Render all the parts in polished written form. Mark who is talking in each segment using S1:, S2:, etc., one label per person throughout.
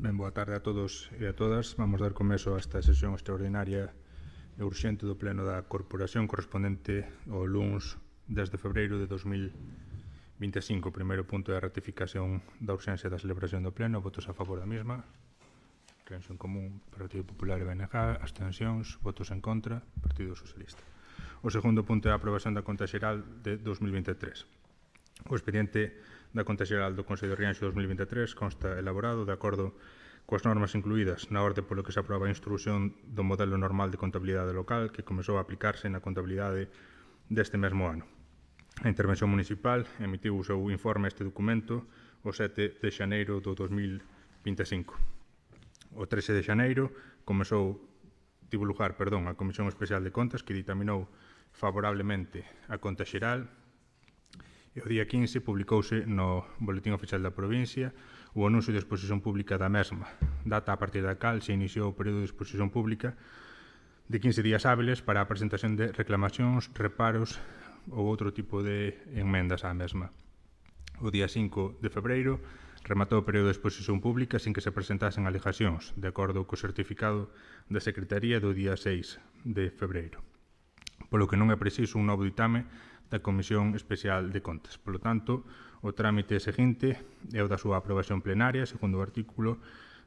S1: Ben, boa tarde a todos e a todas. Vamos dar comezo a esta sesión extraordinaria e urxente do Pleno da Corporación correspondente ao luns 10 de febreiro de 2025. O primeiro punto é a ratificación da urxencia da celebración do Pleno. Votos a favor da mesma. Reacción común, Partido Popular e BNG. Abstencións, votos en contra, Partido Socialista. O segundo punto é a aprobación da conta xeral de 2023. O expediente da Conta Xeral do Consello de Rianxo 2023 consta elaborado de acordo coas normas incluídas na orde polo que se aproba a instrución do modelo normal de contabilidade local que comezou a aplicarse na contabilidade deste mesmo ano. A Intervención Municipal emitiu o seu informe a este documento o 7 de xaneiro do 2025. O 13 de xaneiro tivo lugar a Comisión Especial de Contas que ditaminou favorablemente a Conta Xeral. E o día 15 publicouse no Boletín Oficial da Provincia o anuncio de exposición pública da mesma, data a partir da cal se iniciou o período de exposición pública de 15 días hábiles para a presentación de reclamacións, reparos ou outro tipo de enmendas á mesma. O día 5 de febreiro rematou o período de exposición pública sin que se presentasen alegacións, de acordo co certificado da Secretaría do día 6 de febreiro, polo que non é preciso un novo ditame da Comisión Especial de Contas. Por lo tanto, o trámite seguinte é o da súa aprobación plenaria, segundo o artículo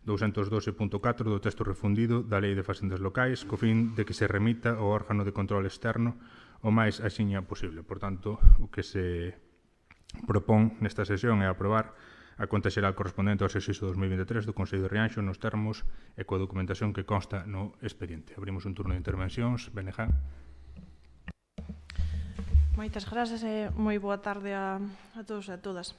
S1: 212.4 do texto refundido da Lei de Facendas Locais, co fin de que se remita ao órgano de control externo o máis axiña posible. Por tanto, o que se propón nesta sesión é aprobar a conta xeral correspondente ao exercicio 2023 do Consello de Rianxo nos termos e coa documentación que consta no expediente. Abrimos un turno de intervencións. BNG.
S2: Moitas grazas e moi boa tarde a todos e a todas.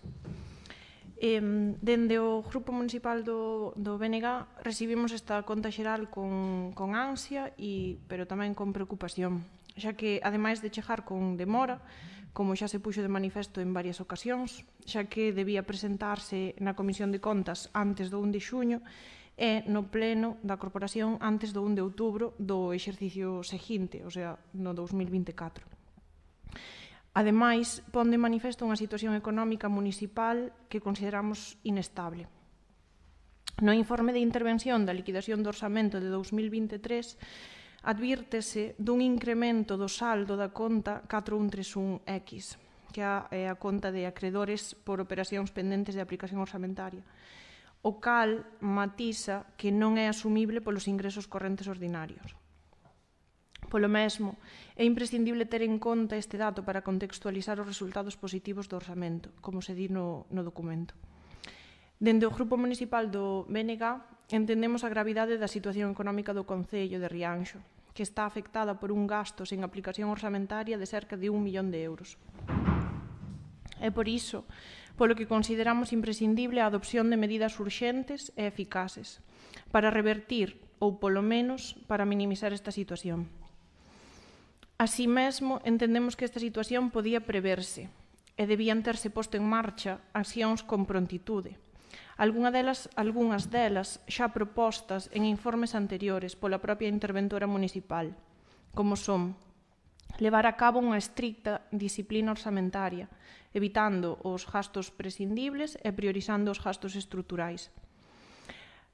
S2: Dende o Grupo Municipal do BNG recibimos esta conta xeral con ansia, pero tamén con preocupación, xa que, ademais de chegar con demora, como xa se puxo de manifesto en varias ocasións, xa que debía presentarse na Comisión de Contas antes do 1 de xuño e no Pleno da Corporación antes do 1 de outubro do exercicio seguinte, o sea, no 2024. Ademais, pon de manifesto unha situación económica municipal que consideramos inestable. No informe de intervención da liquidación do orzamento de 2023 advírtese dun incremento do saldo da conta 4131X, que é a conta de acredores por operacións pendentes de aplicación orzamentaria, o cal matiza que non é asumible polos ingresos correntes ordinarios. Polo mesmo, é imprescindible ter en conta este dato para contextualizar os resultados positivos do orzamento, como se di no documento. Dende o Grupo Municipal do BNG entendemos a gravidade da situación económica do Concello de Rianxo, que está afectada por un gasto sen aplicación orzamentaria de cerca de 1 millón de euros. É por iso polo que consideramos imprescindible a adopción de medidas urxentes e eficaces para revertir ou, polo menos, para minimizar esta situación. Así mesmo, entendemos que esta situación podía preverse e debían terse posto en marcha accións con prontitude. Algunhas delas xa propostas en informes anteriores pola propia interventora municipal, como son levar a cabo unha estricta disciplina orzamentaria, evitando os gastos prescindibles e priorizando os gastos estruturais.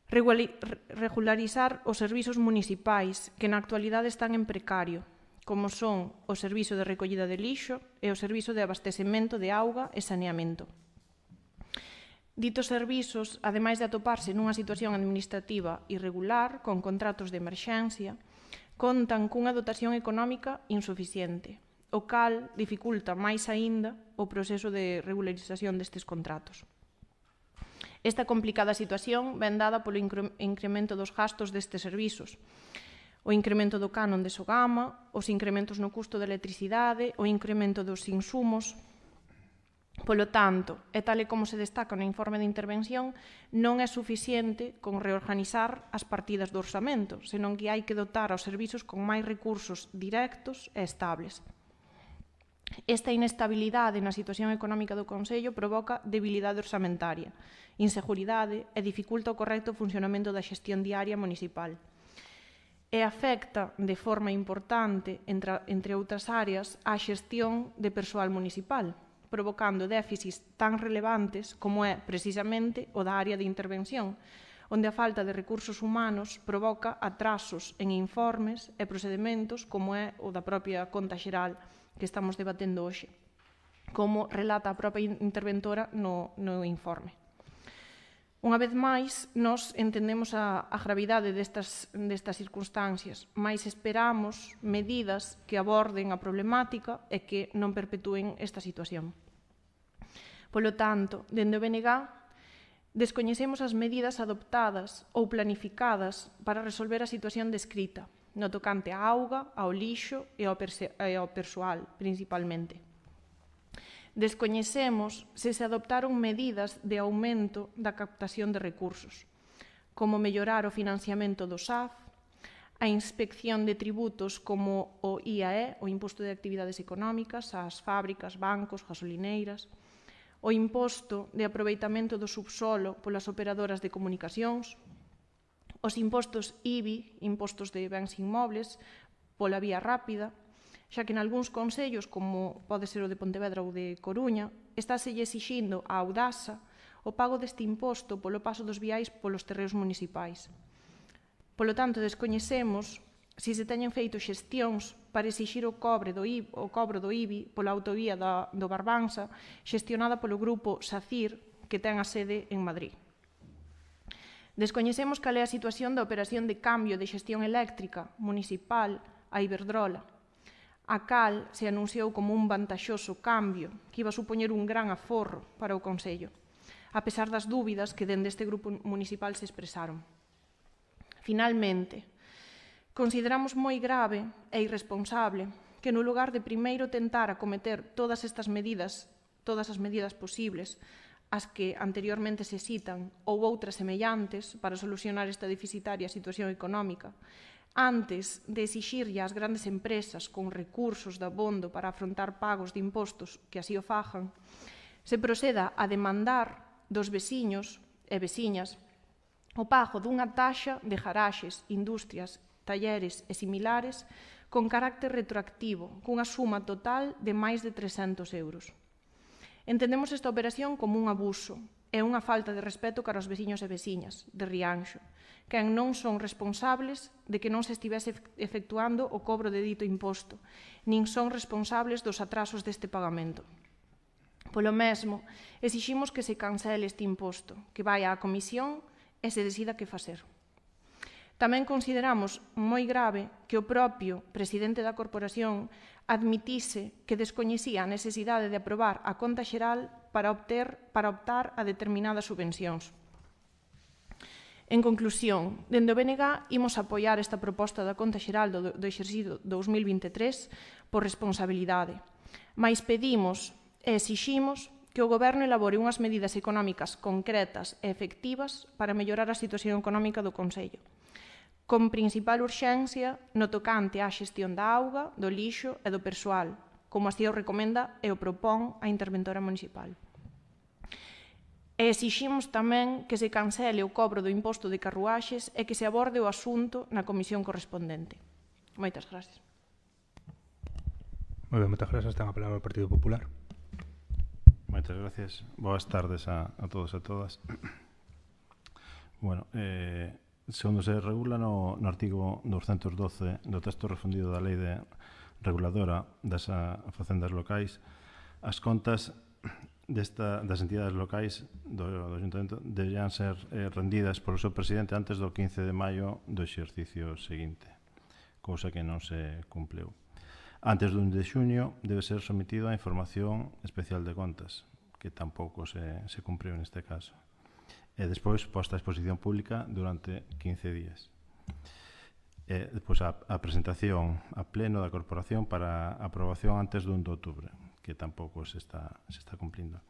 S2: Regularizar os servizos municipais que na actualidade están en precario, como son o Servizo de Recollida de Lixo e o Servizo de Abastecemento de Auga e Saneamento. Ditos servizos, ademais de atoparse nunha situación administrativa irregular, con contratos de emerxencia, contan cunha dotación económica insuficiente, o cal dificulta máis aínda o proceso de regularización destes contratos. Esta complicada situación ven dada polo incremento dos gastos destes servizos, o incremento do canon de Sogama, os incrementos no custo da electricidade, o incremento dos insumos. Polo tanto, e tal e como se destaca no informe de intervención, non é suficiente con reorganizar as partidas do orzamento, senón que hai que dotar aos servizos con máis recursos directos e estables. Esta inestabilidade na situación económica do Concello provoca debilidade orzamentaria, inseguridade e dificulta o correcto funcionamento da xestión diaria municipal. E afecta de forma importante, entre outras áreas, a xestión de persoal municipal, provocando déficits tan relevantes como é precisamente o da área de intervención, onde a falta de recursos humanos provoca atrasos en informes e procedementos, como é o da propia Conta Xeral que estamos debatendo hoxe, como relata a propia interventora no informe. Unha vez máis, nós entendemos a gravidade destas circunstancias, mais esperamos medidas que aborden a problemática e que non perpetúen esta situación. Polo tanto, dende o BNG, descoñecemos as medidas adoptadas ou planificadas para resolver a situación descrita, no tocante á auga, ao lixo e ao persoal, principalmente. Descoñecemos se adoptaron medidas de aumento da captación de recursos, como mellorar o financiamento do SAF, a inspección de tributos como o IAE, o Imposto de Actividades Económicas, ás fábricas, bancos, gasolineiras, o imposto de aproveitamento do subsolo polas operadoras de comunicacións, os impostos IBI, impostos de bens inmobles, pola vía rápida, xa que en algúns concellos, como pode ser o de Pontevedra ou de Coruña, estáselle exixindo a Audasa o pago deste imposto polo paso dos viais polos terreos municipais. Polo tanto, descoñecemos se teñen feito xestións para exixir o cobro do IBI pola autovía do Barbanza, xestionada polo grupo SACIR, que ten a sede en Madrid. Descoñecemos cal é a situación da operación de cambio de xestión eléctrica municipal a Iberdrola, a cal se anunciou como un vantaxoso cambio que iba a supoñer un gran aforro para o Concello, a pesar das dúbidas que dende este grupo municipal se expresaron. Finalmente, consideramos moi grave e irresponsable que no lugar de primeiro tentar acometer todas as medidas posibles, as que anteriormente se citan, ou outras semellantes para solucionar esta deficitaria situación económica, antes de exixirlle ás grandes empresas con recursos de abondo para afrontar pagos de impostos que así o fajan, se proceda a demandar dos veciños e veciñas o pago dunha taxa de garaxes, industrias, talleres e similares con carácter retroactivo, cunha suma total de máis de 300 euros. Entendemos esta operación como un abuso e unha falta de respeto cara aos veciños e veciñas de Rianxo, que non son responsables de que non se estivese efectuando o cobro de dito imposto, nin son responsables dos atrasos deste pagamento. Polo mesmo, exiximos que se cancele este imposto, que vai á comisión e se decida que facer. Tamén consideramos moi grave que o propio presidente da corporación admitise que descoñecía a necesidade de aprobar a Conta Xeral para optar a determinadas subvencións. En conclusión, dende o BNG imos apoiar esta proposta da Conta Xeral do exercicio 2023 por responsabilidade, mais pedimos e exiximos que o Goberno elabore unhas medidas económicas concretas e efectivas para mellorar a situación económica do Concello, con principal urxencia no tocante á xestión da auga, do lixo e do persoal, como así o recomenda e o propón a interventora municipal. E exiximos tamén que se cancele o cobro do imposto de carruaxes e que se aborde o asunto na comisión correspondente. Moitas gracias.
S1: Moi ben, moitas gracias. Ten a palabra o Partido Popular.
S3: Moitas gracias. Boas tardes a todos e a todas. Bueno, segundo se regula no artigo 212 do texto refundido da Lei Reguladora das Facendas Locais, as contas das entidades locais do Ayuntamento deberían ser rendidas polo seu presidente antes do 15 de maio do exercicio seguinte, cousa que non se cumpleu. Antes do 1 de xuño debe ser sometido a información especial de contas, que tampouco se cumpriu neste caso. E despois posta a exposición pública durante 15 días. E despois a presentación a pleno da corporación para aprobación antes do 1 de outubro, que tampouco se está cumplindo.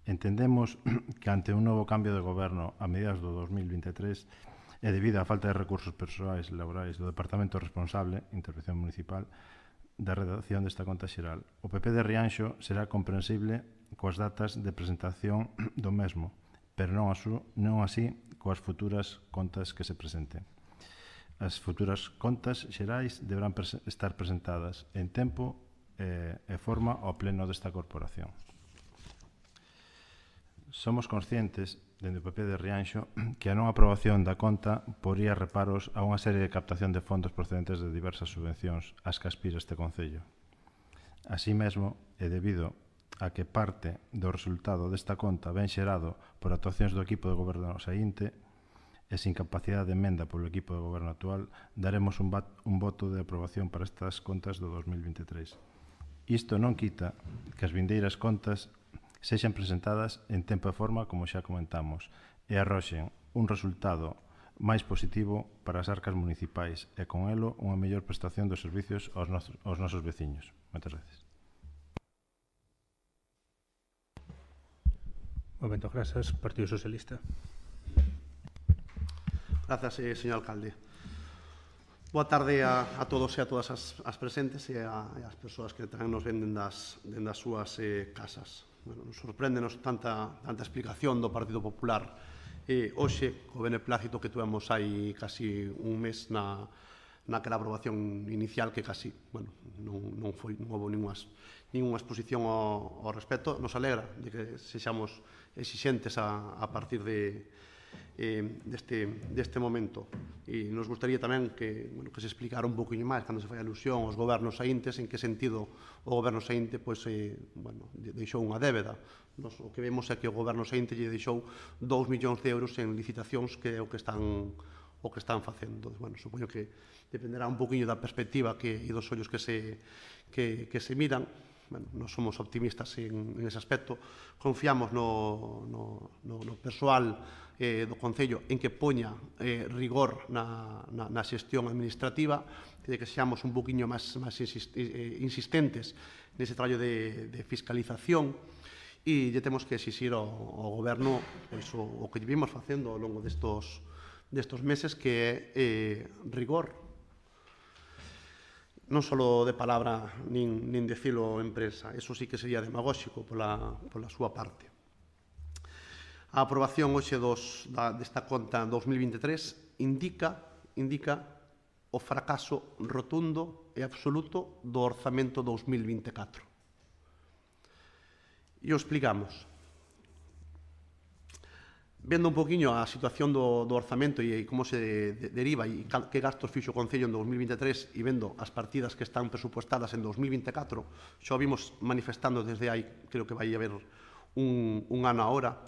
S3: Entendemos que ante un novo cambio de goberno a mediados do 2023 e debido á falta de recursos persoais e laborais do departamento responsable, Intervención Municipal, da redacción desta conta xeral, o PP de Rianxo será comprensible coas datas de presentación do mesmo, pero non así coas futuras contas que se presenten. As futuras contas xerais deberán estar presentadas en tempo e forma ao pleno desta corporación. Somos conscientes, dende o PP de Rianxo, que a non aprobación da conta poría reparos a unha serie de captación de fondos procedentes de diversas subvencións ás que aspira este Concello. Así mesmo, e debido a que parte do resultado desta conta ven xerado por actuacións do equipo de goberno saínte e sin capacidade de emenda polo equipo de goberno actual, daremos un voto de aprobación para estas contas do 2023. Isto non quita que as vindeiras contas sexan presentadas en tempo e forma, como xa comentamos, e arroxen un resultado máis positivo para as arcas municipais e, con elo, unha mellor prestación dos servicios aos nosos veciños. Moitas gracias.
S1: Momento, grazas. Partido Socialista.
S4: Grazas, señor alcalde. Boa tarde a todos e a todas as presentes e as persoas que tamén nos ven dende as súas casas. Nos sorpréndenos tanta explicación do Partido Popular hoxe, co beneplácito que tuvemos hai casi un mes naquela aprobación inicial que casi, non houve ninguna exposición ao respecto. Nos alegra de que sexamos exixentes a partir deste momento, e nos gustaría tamén que se explicara un poquinho máis cando se fai alusión aos gobernos saíntes, en que sentido o goberno saínte deixou unha débeda. O que vemos é que o goberno saínte lle deixou 2 millóns de euros en licitacións, que é o que están facendo. Supoño que dependerá un poquinho da perspectiva e dos ollos que se miran. Nos somos optimistas en ese aspecto. Confiamos no persoal do Concello en que poña rigor na xestión administrativa, de que seamos un poquinho máis insistentes nese traballo de fiscalización, e lle temos que exixir ao Goberno o que vimos facendo ao longo destos meses, que é rigor, non só de palabra nin decilo en prensa. Eso sí que sería demagóxico pola súa parte. A aprobación hoxe desta conta 2023 indica o fracaso rotundo e absoluto do orzamento 2024. E o explicamos. Vendo un poquinho a situación do orzamento e como se deriva e que gastos fixo o Concello en 2023, e vendo as partidas que están presupostadas en 2024, xa o vimos manifestando desde hai, creo que vai haber un ano agora,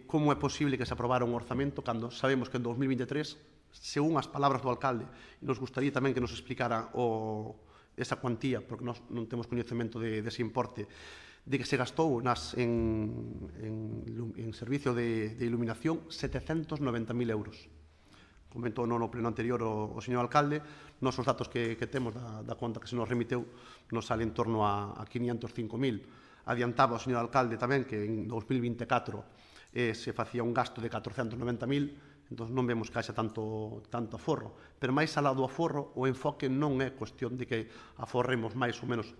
S4: como é posible que se aprobara un orzamento cando sabemos que en 2023, según as palabras do alcalde, e nos gustaría tamén que nos explicara esa cuantía, porque nós non temos coñecemento dese importe, de que se gastou en servicio de iluminación 790.000 euros. Comentou no pleno anterior o señor alcalde. Nos os datos que temos da conta que se nos remiteu nos sale en torno a 505.000. Adiantaba o señor alcalde tamén que en 2024 se facía un gasto de 490.000, entón non vemos que haxa tanto aforro. Pero máis alá do aforro, o enfoque non é cuestión de que aforremos máis ou menos.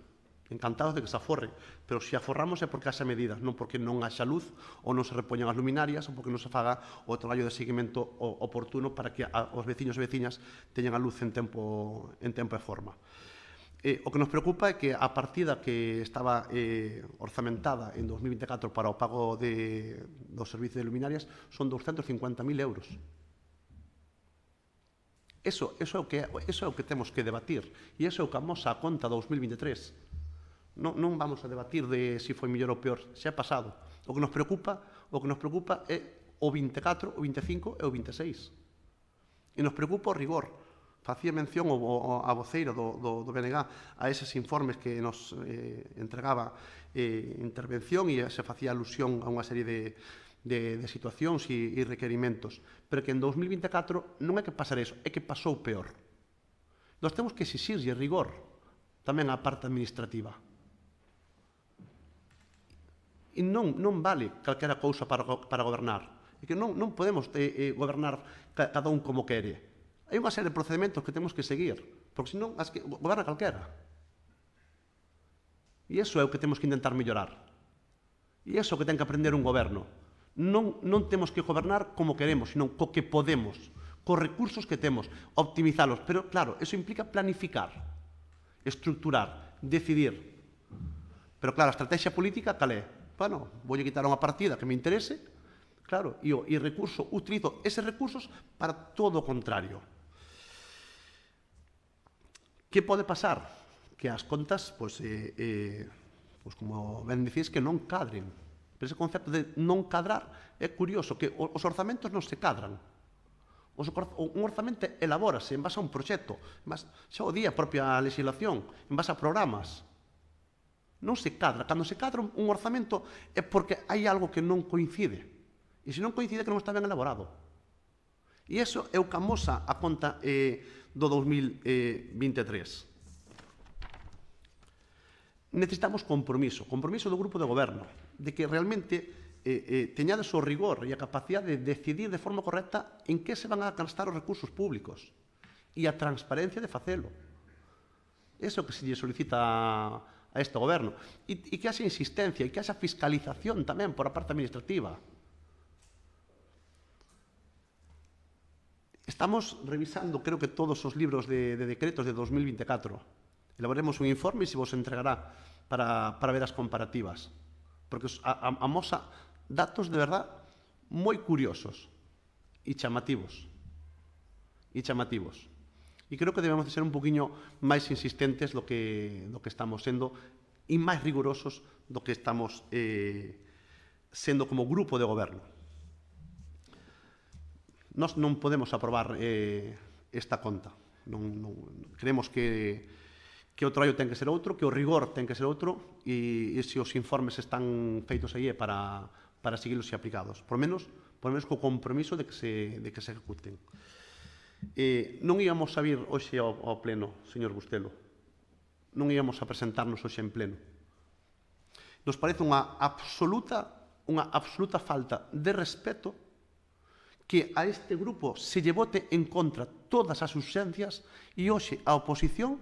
S4: Encantados de que se aforre, pero se aforramos é porque haxa medidas, non porque non haxa luz ou non se repoñan as luminarias ou porque non se faga o traballo de seguimento oportuno para que os veciños e veciñas teñan a luz en tempo e forma. O que nos preocupa é que a partida que estaba orzamentada en 2024 para o pago do servicio de luminarias son 250.000 euros. Eso é o que temos que debatir, e iso é o que amosa a conta 2023. Non vamos a debatir de se foi mellor ou peor, xa é pasado. O que nos preocupa é o 24, o 25 e o 26. E nos preocupa o rigor. Facía mención a voceira do BNG a eses informes que nos entregaba intervención, e se facía alusión a unha serie de situacións e requerimentos. Pero que en 2024 non é que pasara eso, é que pasou peor. Nós temos que exixirlle rigor tamén á parte administrativa. E non vale calquera cousa para gobernar. É que non podemos gobernar cada un como quere. Hai unha serie de procedementos que temos que seguir, porque senón goberna calquera. E iso é o que temos que intentar mellorar. E iso é o que ten que aprender un goberno. Non temos que gobernar como queremos, senón co que podemos, cos recursos que temos, optimizalos. Pero, claro, iso implica planificar, estructurar, decidir. Pero, claro, a estrategia política cal é? bueno, voulle quitar unha partida que me interese, claro, e o recurso, utilizo eses recursos para todo o contrario. Que pode pasar? Que as contas, pois como ben dicís, que non cadren. Pero ese concepto de non cadrar é curioso, que os orzamentos non se cadran. Un orzamento elabórase en base a un proxecto, xa o día a propia legislación, en base a programas. Non se cadra. Cando se cadra un orzamento é porque hai algo que non coincide. E se non coincide, que non está ben elaborado. E iso é o que amosa a conta do 2023. Necesitamos compromiso do grupo de goberno, de que realmente teñades o rigor e a capacidade de decidir de forma correcta en que se van a gastar os recursos públicos e a transparencia de facelo. Iso que se lle solicita a este goberno. E que haxa insistencia e que haxa fiscalización tamén por a parte administrativa. Estamos revisando, creo que todos os libros de decretos de 2024. Elaboremos un informe e se vos entregará para ver as comparativas. Porque amosa datos de verdad moi curiosos e chamativos. E creo que debemos de ser un poquinho máis insistentes do que estamos sendo e máis rigurosos do que estamos sendo como grupo de goberno. Nós non podemos aprobar esta conta. Creemos que o traballo ten que ser outro, que o rigor ten que ser outro e se os informes están feitos aí é para seguilos e aplicados. Por menos co compromiso de que se ejecuten. Non íbamos a vir hoxe ao pleno, señor Bustelo. Non íbamos a presentarnos hoxe en pleno. Nos parece unha absoluta falta de respeto que a este grupo se lle vote en contra todas as urxencias e hoxe a oposición,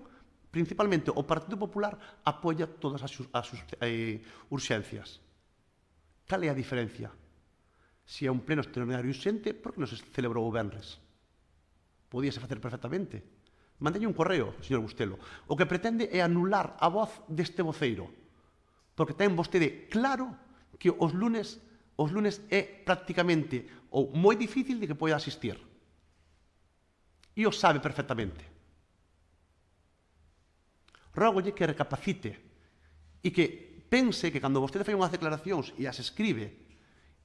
S4: principalmente o Partido Popular, apoia todas as urxencias. Cal é a diferencia? Se é un pleno extraordinario urxente, por que non se celebrou o venres? Podíase facer perfectamente. Mandelle un correo, señor Bustelo. O que pretende é anular a voz deste voceiro, porque ten vostede claro que os lunes é prácticamente ou moi difícil de que poida asistir. E o sabe perfectamente. Rógolle que recapacite e que pense que cando vostede fai unhas declaracións e as escribe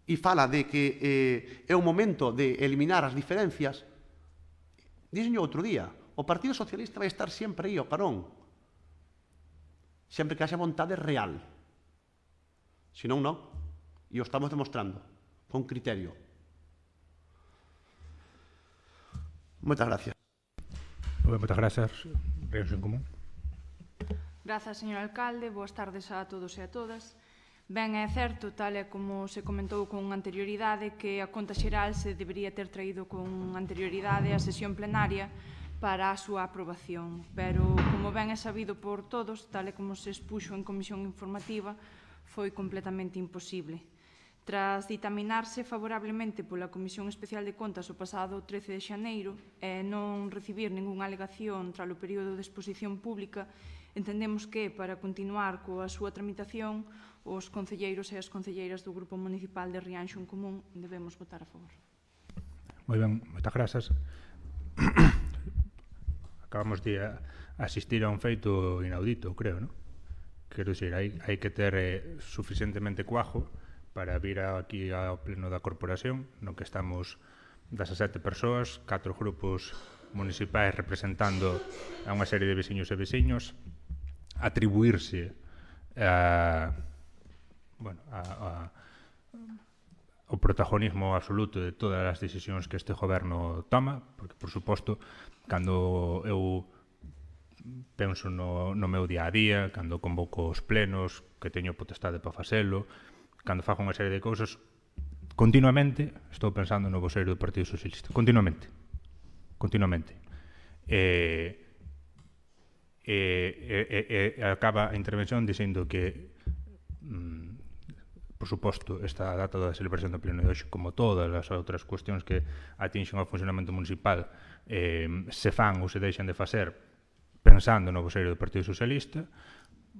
S4: e fala de que é o momento de eliminar as diferencias, díxenlle outro día, o Partido Socialista vai estar sempre aí ao carón, sempre que haxa vontade real. Se non, non. E o estamos demostrando, con criterio. Moitas gracias.
S1: Moitas gracias. Reunión en común.
S5: Grazas, señor alcalde. Boas tardes a todos e a todas. Ben, é certo, tal e como se comentou con anterioridade, que a conta xeral se debería ter traído con anterioridade á sesión plenaria para a súa aprobación. Pero, como ben é sabido por todos, tal e como se expuxo en comisión informativa, foi completamente imposible. Tras ditaminarse favorablemente pola Comisión Especial de Contas o pasado 13 de xaneiro e non recibir ningunha alegación tras o período de exposición pública, entendemos que, para continuar coa súa tramitación, os concelleiros e as concelleiras do Grupo Municipal de Rianxo en Común debemos votar a favor.
S1: Moi ben, moitas grazas. Acabamos de asistir a un feito inaudito, creo, non? Quero dicir, hai que ter suficientemente cuajo para vir aquí ao pleno da corporación, no que estamos 17 persoas, 4 grupos municipais representando a unha serie de veciños e veciños, atribuirse o protagonismo absoluto de todas as decisións que este goberno toma, porque, por suposto, cando eu penso no meu día a día, cando convoco os plenos, que teño potestade para facelo, cando fago unha serie de cousas, continuamente estou pensando no voceiro do Partido Socialista. Continuamente. Acaba a intervención dicindo que, por suposto, esta data da celebración do pleno de hoxe, como todas as outras cuestións que atinxen ao funcionamento municipal, se fan ou se deixan de facer pensando no voceiro do Partido Socialista.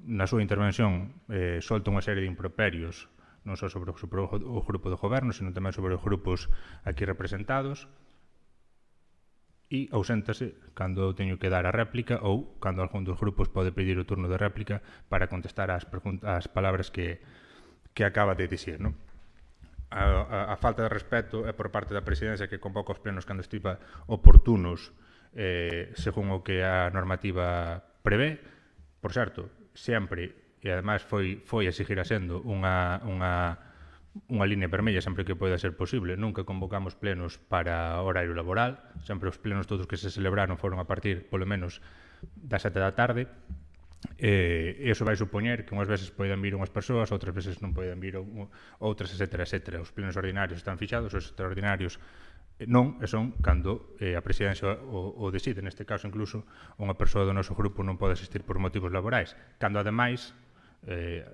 S1: Na súa intervención solta unha serie de improperios non só sobre o grupo do goberno, sino tamén sobre os grupos aquí representados, e auséntase cando teño que dar a réplica ou cando algún dos grupos pode pedir o turno de réplica para contestar ás palabras que acaba de dicir, non? A falta de respeto é por parte da presidencia que convoca os plenos cando estiva oportunos según o que a normativa prevé. Por certo, sempre, e ademais foi e seguirá sendo unha línea vermella sempre que poida ser posible. Nunca convocamos plenos para horario laboral, sempre os plenos todos que se celebraron foron a partir, polo menos, das 7 da tarde, e iso vai supoñer que unhas veces poidan vir unhas persoas, outras veces non poidan vir outras, etc. Os plenos ordinarios están fixados, os extraordinarios non, e son cando a presidencia o decide. Neste caso, incluso, unha persoa do noso grupo non pode asistir por motivos laborais, cando, ademais,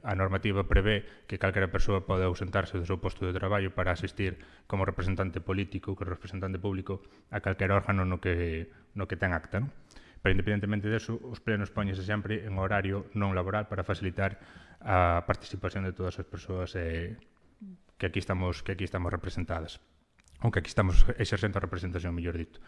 S1: a normativa prevé que calquera persoa pode ausentarse do seu posto de traballo para asistir como representante político, que representante público, a calquera órgano no que ten acta, non? Pero, independentemente deso, os plenos póñense sempre en horario non laboral para facilitar a participación de todas as persoas que aquí estamos representadas, ou que aquí estamos exercendo a representación, mellor dito.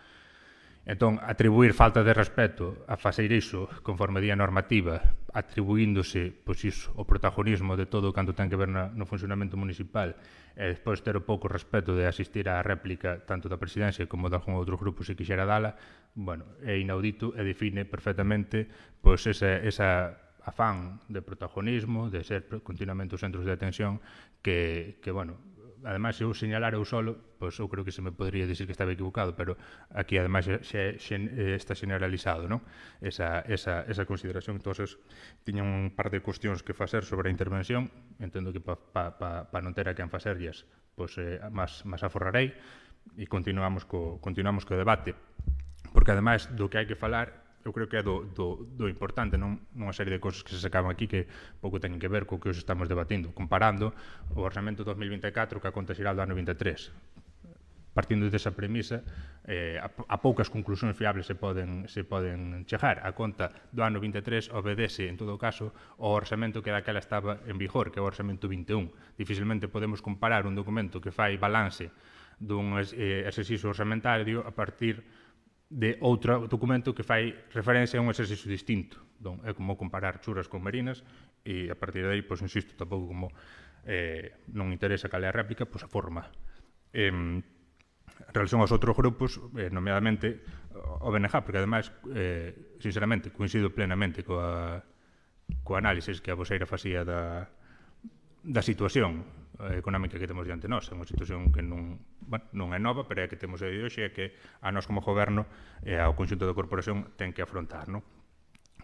S1: Entón, atribuir falta de respeto a facer iso conforme di a normativa, atribuíndose, pois iso, o protagonismo de todo canto ten que ver no funcionamento municipal, e despois ter o pouco respeto de asistir á réplica tanto da presidencia como de algún outro grupo se quixera dala, bueno, é inaudito e define perfectamente pois esa afán de protagonismo, de ser continuamente os centros de atención que bueno, ademais, se eu señalar eu solo, pois eu creo que se me podría dicir que estaba equivocado, pero aquí, ademais, está generalizado, non? Esa consideración. Entón, tiñan un par de cuestións que facer sobre a intervención. Entendo que para non ter a quen facerllas, pois máis aforrarei, e continuamos co debate. Porque, ademais, do que hai que falar, eu creo que é do importante, non unha serie de cousas que se sacaban aquí que pouco teñen que ver co que os estamos debatindo, comparando o orçamento 2024 que acontecirá do ano 23. Partindo desa premisa, a poucas conclusións fiables se poden chegar. A conta do ano 23 obedece, en todo caso, ao orçamento que daquela estaba en vigor, que é o orçamento 21. Dificilmente podemos comparar un documento que fai balance dun exercicio orzamentario a partir de outro documento que fai referencia a un exercicio distinto. Entón, é como comparar churas con merinas, e a partir de aí, pois, insisto, tampouco como non interesa cal é a réplica, pois a forma. En relación aos outros grupos, nomeadamente o BNG, porque, ademais, sinceramente, coincido plenamente coa análisis que a voseira facía da situación económica que temos diante nós. É unha situación que non é nova, pero é que temos de hoxe, é que a nós como goberno e ao conxunto da corporación ten que afrontar, non?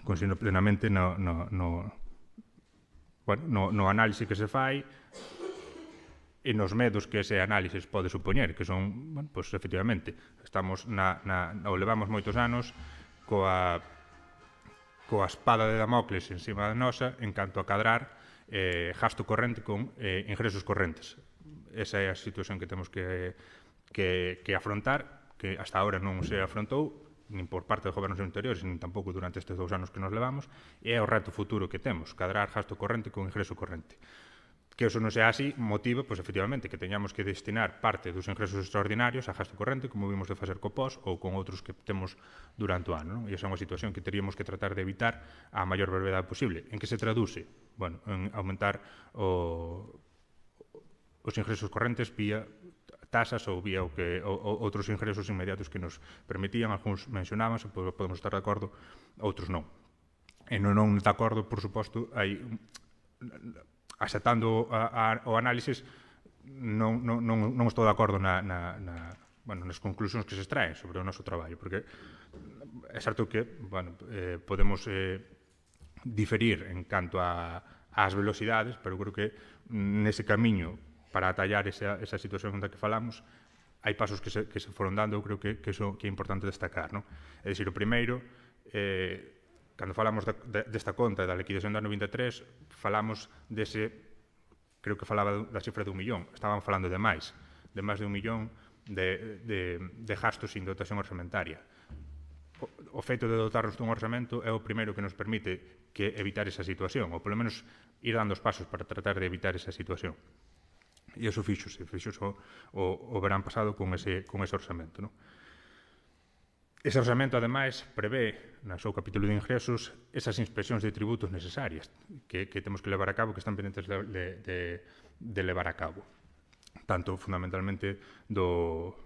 S1: Consigo plenamente no análise que se fai e nos medos que ese análisis pode supoñer, que son, pois, efectivamente, estamos ou levamos moitos anos coa espada de Damocles encima da nosa en canto a cadrar gasto corrente con ingresos correntes. Esa é a situación que temos que afrontar, que hasta ahora non se afrontou, nin por parte de gobernos anteriores, nin tampouco durante estes 2 anos que nos levamos, e é o reto futuro que temos, cadrar gasto corrente con ingreso corrente. Que eso non sea así motiva, pois, efectivamente, que teñamos que destinar parte dos ingresos extraordinarios a gasto corrente, como vimos de facer co POS ou con outros que temos durante o ano, non? E esa é unha situación que teríamos que tratar de evitar a maior brevedade posible. En que se traduce? Bueno, en aumentar os ingresos correntes vía tasas ou vía outros ingresos inmediatos que nos permitían, algúns mencionábanse, podemos estar de acordo, outros non. E non de acordo, por suposto, hai aceptando o análisis, non estou de acordo nas conclusións que se extraen sobre o noso traballo, porque é certo que podemos diferir en canto ás velocidades, pero creo que nese camiño para atallar esa situación da que falamos hai pasos que se foron dando. Eu creo que iso que é importante destacar, non? É dicir, o primeiro, cando falamos desta conta da liquidación do ano 23, falamos creo que falaba da cifra de 1 millón, estaban falando de máis de 1 millón de gastos sin dotación orzamentaria. O feito de dotarnos dun orzamento é o primeiro que nos permite evitar esa situación, ou polo menos ir dando os pasos para tratar de evitar esa situación. E iso fixose o verán pasado con ese orçamento, non? Ese orçamento, ademais, prevé no seu capítulo de ingresos esas inspeccións de tributos necesarias que temos que levar a cabo, que están pendentes de levar a cabo, tanto fundamentalmente do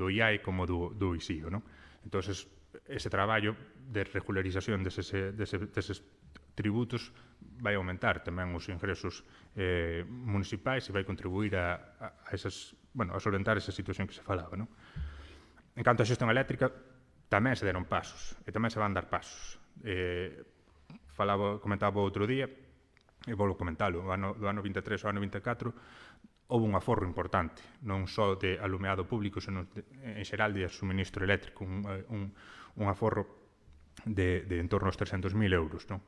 S1: IAE como do ISIO, non? Entón, ese traballo de regularización deses tributos vai aumentar tamén os ingresos municipais e vai contribuir a solventar esa situación que se falaba, non? En canto á xestión eléctrica, tamén se deron pasos, e tamén se van dar pasos. Comentaba outro día, e volvo a comentalo, do ano 23 ao ano 24, houve un aforro importante, non só de alumeado público, senón en xeral de suministro eléctrico, un aforro de en torno aos 300.000 euros, non?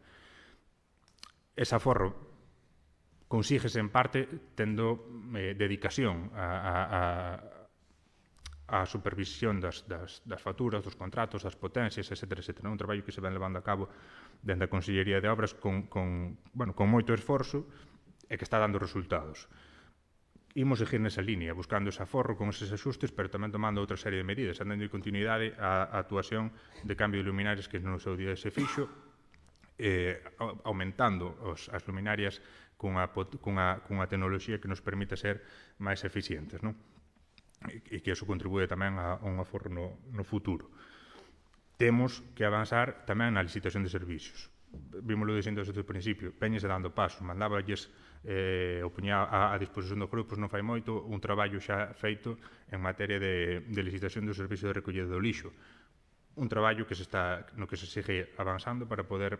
S1: Ese aforro consíguese en parte tendo dedicación a supervisión das facturas, dos contratos, das potencias, etc. Un traballo que se ven levando a cabo dentro da Consellería de Obras con moito esforzo e que está dando resultados. Imos seguir nesa línea, buscando ese aforro con eses axustes, pero tamén tomando outra serie de medidas, dando continuidade á actuación de cambio de luminarias que no seu día se fixo, aumentando as luminarias cunha tecnoloxía que nos permite ser máis eficientes, non? E que iso contribúe tamén a un aforro no futuro. Temos que avanzar tamén na licitación de servicios. Vímoslo dicindo desde o principio, veñese dando paso, mandáballes o puñá a disposición dos grupos non fai moito un traballo xa feito en materia de licitación do servicio de recollida do lixo. Un traballo no que se sigue avanzando para poder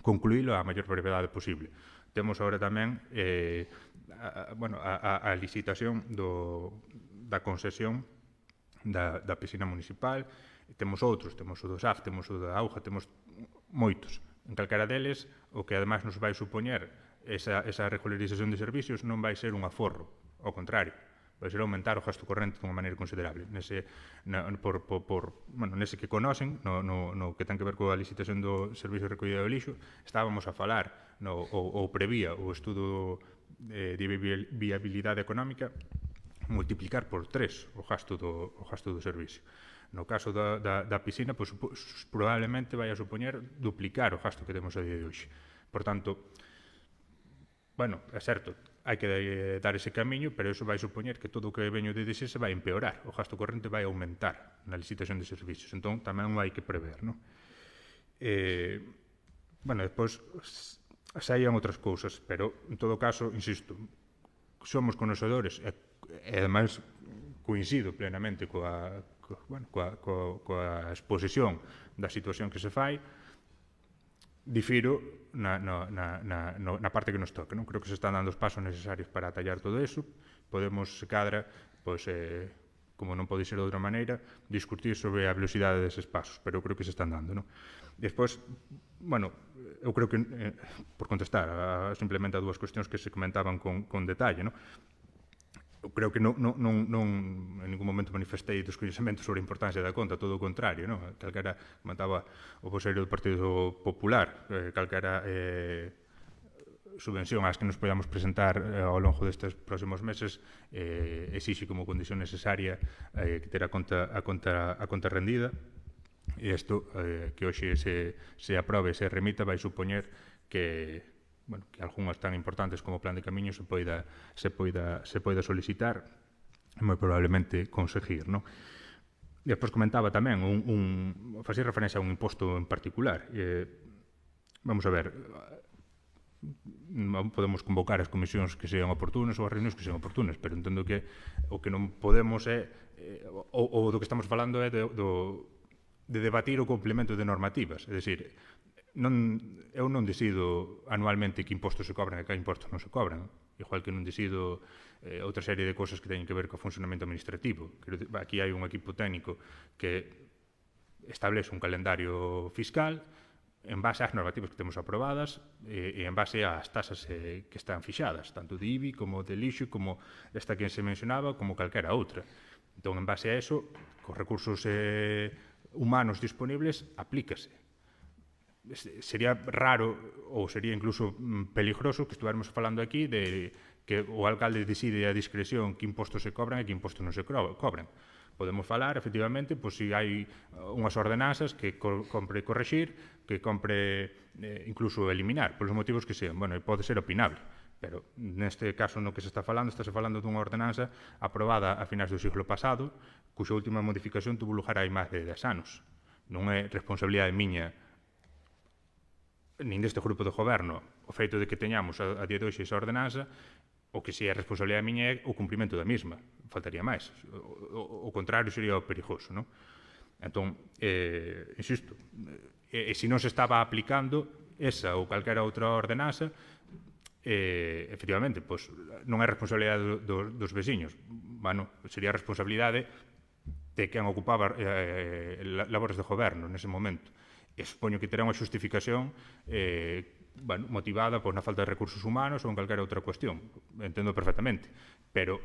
S1: concluílo a maior brevedade posible. Temos agora tamén a licitación da concesión da piscina municipal, temos outros, temos o do SAF, temos o da auga, temos moitos. En calquera deles, o que ademais nos vai supoñer esa regularización de servicios non vai ser un aforro, ao contrario, vai ser aumentar o gasto corrente dunha maneira considerable. Nese que conocen, no que ten que ver coa licitación do servicio de recollida do lixo, estábamos a falar, ou prevía o estudo de viabilidade económica, multiplicar por 3 o gasto do servicio. No caso da piscina, probablemente vai a supoñer duplicar o gasto que temos a día de hoxe. Por tanto, é certo, hai que dar ese camiño, pero iso vai supoñer que todo o que veño de dizer se vai empeorar, o gasto corrente vai aumentar na licitación de servicios, entón tamén hai que prever, non? Despois saían outras cousas, pero en todo caso, insisto, somos conocedores e ademais coincido plenamente coa exposición da situación que se fai. Difiro na parte que nos toca, non? Creo que se están dando os pasos necesarios para atallar todo eso. Podemos, se cadra, como non pode ser de outra maneira, discutir sobre a velocidade deses pasos, pero creo que se están dando, non? Despois, eu creo que, por contestar simplemente a dúas cuestións que se comentaban con detalle, non? Eu creo que non en ningún momento manifestei descoñecemento sobre a importancia da conta, todo o contrario, non? Calquera, comentaba o voceiro do Partido Popular, calquera subvención ás que nos podamos presentar ao longo destes próximos meses exixe como condición necesaria que ter a conta rendida, e isto que hoxe se aprobe e se remita vai supoñer que algunhas tan importantes como o plan de camiños se poida solicitar e moi probablemente conseguir, non? Despois comentaba tamén facía referencia a un imposto en particular. Vamos a ver, podemos convocar as comisións que sean oportunas ou as reunións que sean oportunas, pero entendo que o que non podemos ou do que estamos falando é de debatir o complemento de normativas, é dicir, eu non decido anualmente que impostos se cobran e que impostos non se cobran, igual que non decido outra serie de cosas que teñen que ver co funcionamento administrativo. Aquí hai un equipo técnico que establece un calendario fiscal en base ás normativas que temos aprobadas e en base ás tasas que están fixadas, tanto de IBI como de lixo, como esta que se mencionaba, como calquera outra. Entón, en base a eso, cos recursos humanos disponibles, aplícase. Sería raro ou sería incluso peligroso que estuviéramos falando aquí de que o alcalde decide a discreción que impostos se cobran e que impostos non se cobran. Podemos falar, efectivamente, pois se hai unhas ordenanzas que compre correxir, que compre incluso eliminar, polos motivos que sean. Bueno, pode ser opinable, pero neste caso no que se está falando dunha ordenanza aprobada a finais do siglo pasado, cuxa última modificación tuvo lugar hai máis de 10 anos. Non é responsabilidade miña nin deste grupo de goberno o feito de que teñamos a día de hoxe esa ordenanza. O que si é responsabilidade miña é o cumprimento da mesma, faltaría máis. O contrario sería o perigoso, non? Entón, insisto, se non se estaba aplicando esa ou calquera outra ordenanza, efectivamente, pois, non é responsabilidade dos veciños, bueno, sería responsabilidade de quen ocupaba labores de goberno nese momento. E supoño que terá unha xustificación motivada na falta de recursos humanos ou en calquera outra cuestión. Entendo perfectamente. Pero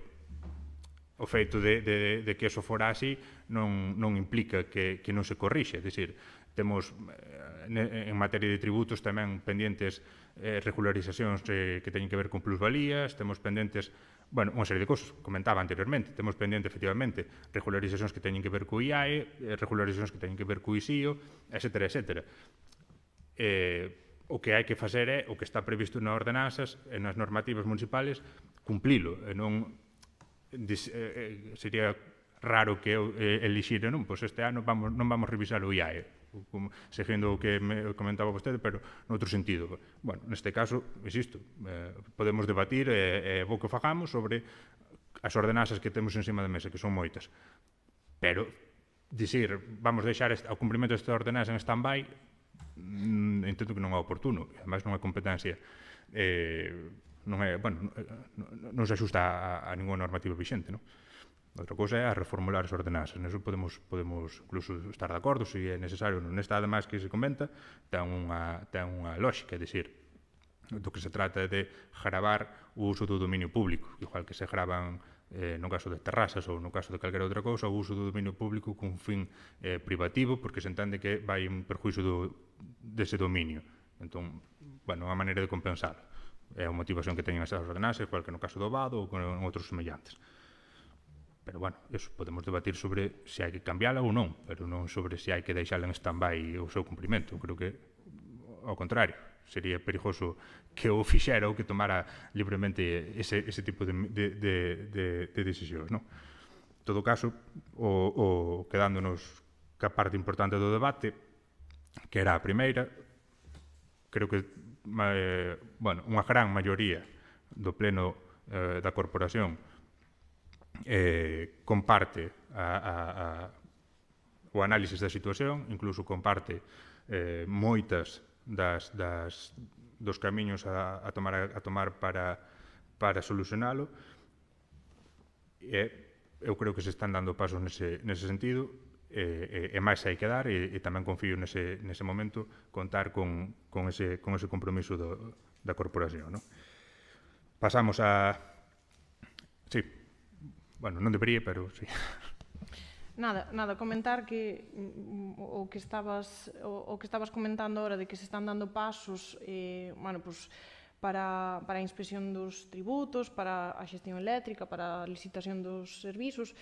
S1: o feito de que eso fora así non implica que non se corrixe. É dicir, temos en materia de tributos tamén pendentes regularizacións que teñen que ver con plusvalías, temos pendentes unha serie de cosas, comentaba anteriormente, temos pendente, efectivamente, regularizacións que teñen que ver co IAE, regularizacións que teñen que ver co ISIO, etcétera, etcétera. O que hai que facer é, o que está previsto nas ordenanzas e nas normativas municipales, cumplilo. Sería raro que eu elixire, non? Pois este ano non vamos revisar o IAE, seguindo o que me comentaba vostede, pero noutro sentido. Bueno, neste caso, insisto, podemos debatir e bo que fagamos sobre as ordenanzas que temos encima da mesa, que son moitas. Pero, dicir, vamos deixar o cumprimento desta ordenanza en stand-by, entendo que non é oportuno, e ademais non é competencia, non se axusta a ninguna normativa vixente, non? Outra cousa é a reformular as ordenanzas. Neso podemos incluso estar de acordo se é necesario. Nesta, ademais, que se comenta, ten unha lógica, é dicir, do que se trata é de gravar o uso do dominio público, igual que se gravan no caso de terrazas ou no caso de calquera outra cousa, o uso do dominio público con fin privativo, porque se entende que vai en perjuízo dese dominio. Entón, unha maneira de compensar. É a motivación que teñen esas ordenanzas, igual que no caso do vado ou con outros semellantes. Pero, eso, podemos debatir sobre se hai que cambiala ou non, pero non sobre se hai que deixala en stand-by o seu cumprimento. Eu creo que, ao contrario, sería perigoso que o fixera ou que tomara libremente ese tipo de decisións, non? En todo caso, quedándonos ca parte importante do debate, que era a primeira, creo que unha gran maioría do pleno da corporación comparte o análisis da situación, incluso comparte moitas dos camiños a tomar para solucionalo. Eu creo que se están dando pasos nese sentido, e máis hai que dar, e tamén confío nese momento contar con ese compromiso da corporación. Pasamos a... Sí. Bueno, non debería, pero sí.
S2: Nada, comentar que o que estabas comentando ahora de que se están dando pasos para a inspección dos tributos, para a xestión eléctrica, para a licitación dos servizos,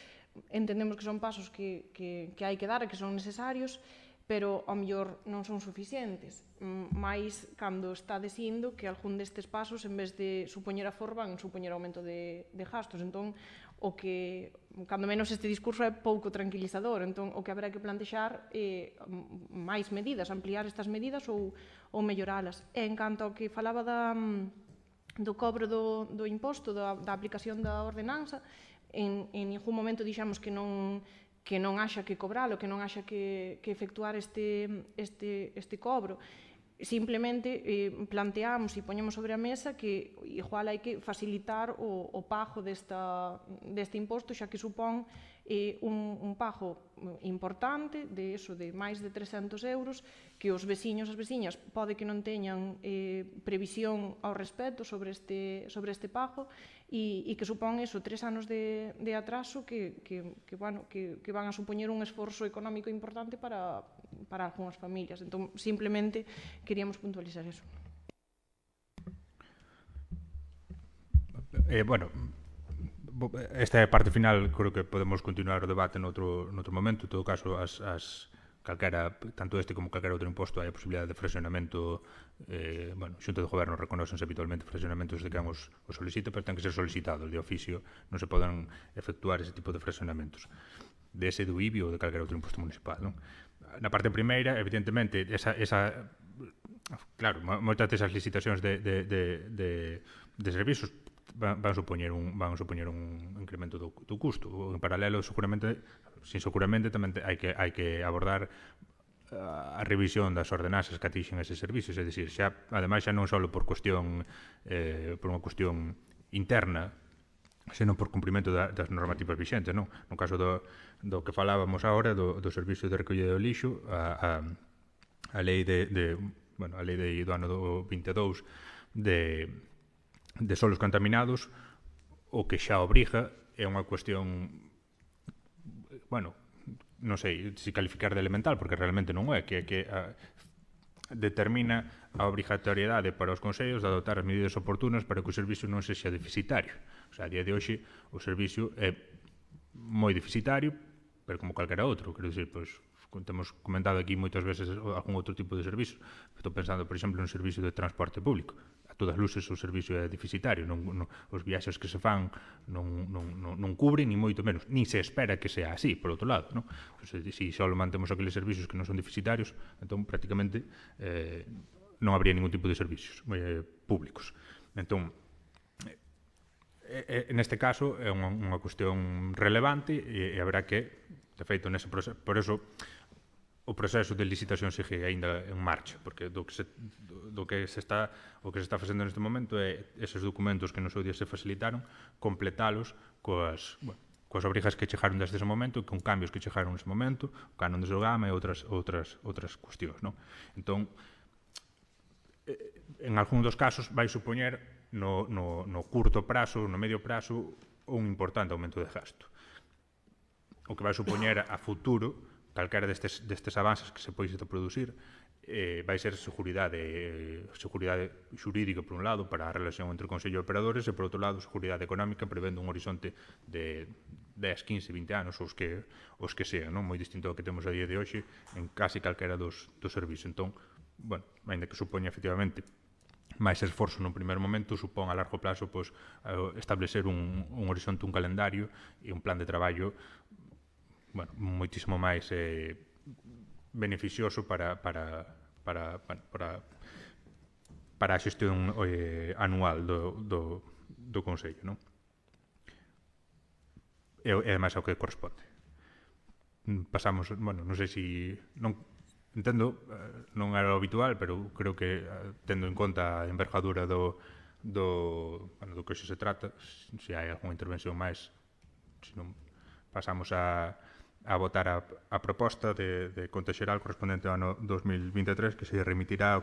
S2: entendemos que son pasos que hai que dar e que son necesarios, pero ao mellor non son suficientes, máis cando está dicindo que algún destes pasos, en vez de supoñer afor, van supoñer aumento de gastos. Entón, o que, cando menos este discurso é pouco tranquilizador, entón o que haberá que plantexar é máis medidas, ampliar estas medidas ou melloralas. E en canto ao que falaba do cobro do imposto, da aplicación da ordenanza, en ningún momento dixamos que non haxa que cobralo, que non haxa que efectuar este cobro. Simplemente planteamos e poñemos sobre a mesa que igual hai que facilitar o pago deste imposto, xa que supón un pago importante de máis de 300 euros, que os veciños e as veciñas pode que non teñan previsión ao respecto sobre este pago, e que supón 3 anos de atraso que van a supoñer un esforzo económico importante para algunhas familias. Entón, simplemente queríamos puntualizar eso.
S1: Bueno, esta parte final creo que podemos continuar o debate noutro momento. En todo caso, tanto este como calquera outro imposto hai a posibilidade de fraccionamento. Xunta de Goberno reconócense habitualmente fraccionamentos de quen os solicita, pero ten que ser solicitado de oficio, non se poden efectuar ese tipo de fraccionamentos de ese do IBI ou de calquera outro imposto municipal, non? Na parte primeira, evidentemente, claro, moitas desas licitacións de servizos van supoñer un incremento do custo. En paralelo, seguramente tamén hai que abordar a revisión das ordenanzas que atixen eses servicios, é dicir, ademais xa non só por unha cuestión interna, senón por cumprimento das normativas vixentes, non? No caso do que falábamos agora, do servicio de recollida do lixo, a lei do ano 22 de solos contaminados, o que xa obriga é unha cuestión, non sei se calificar de elemental, porque realmente non é, que determina a obrigatoriedade para os consellos de adoptar as medidas oportunas para que o servicio non sexa deficitario. O sea, a día de hoxe o servicio é moi deficitario, pero como calquera outro, quero dicir, pois, temos comentado aquí moitas veces algún outro tipo de servicio. Estou pensando, por exemplo, no servicio de transporte público. A todas luces o servicio é deficitario, os viaxes que se fan non cubren, ni moito menos, ni se espera que sea así, por outro lado, non? Se só mantemos aqueles servicios que non son deficitarios, entón prácticamente non habría ningún tipo de servicios públicos. Entón, neste caso é unha cuestión relevante e haberá que, de feito, por eso o proceso de licitación sigue aínda en marcha, porque o que se está facendo neste momento é eses documentos que no seu día se facilitaron, completalos coas obrigas que chegaron desde ese momento, con cambios que chegaron nese momento, o canon de Sogama e outras cuestións, non? Entón, en algún dos casos vai supoñer no curto prazo, no medio prazo, un importante aumento de gasto. O que vai supoñer a futuro calquera destes avances que se pois producir vai ser seguridade xurídica por un lado para a relación entre o Consello e operadores e por outro lado seguridade económica prevendo un horizonte de 10, 15, 20 anos os que sean, non? Moi distinto ao que temos a día de hoxe en casi calquera dos servicios. Entón, ainda que supoña efectivamente máis esforzo nun primeiro momento, supón a largo plazo establecer un horizonte, un calendario e un plan de traballo moitísimo máis beneficioso para a xestión anual do Consello, non? E ademais ao que corresponde. Pasamos, non sei se entendo, non era o habitual, pero creo que tendo en conta a envergadura do que se trata, se hai algunha intervención máis, se non pasamos a votar a proposta de conta xeral correspondente ao ano 2023 que se remitirá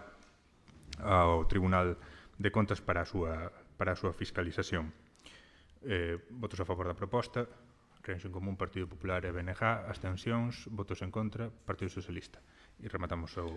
S1: ao Tribunal de Contas para a súa fiscalización. Votos a favor da proposta, Reacción Común, Partido Popular e BNG, abstencións, votos en contra, Partido Socialista. E rematamos o...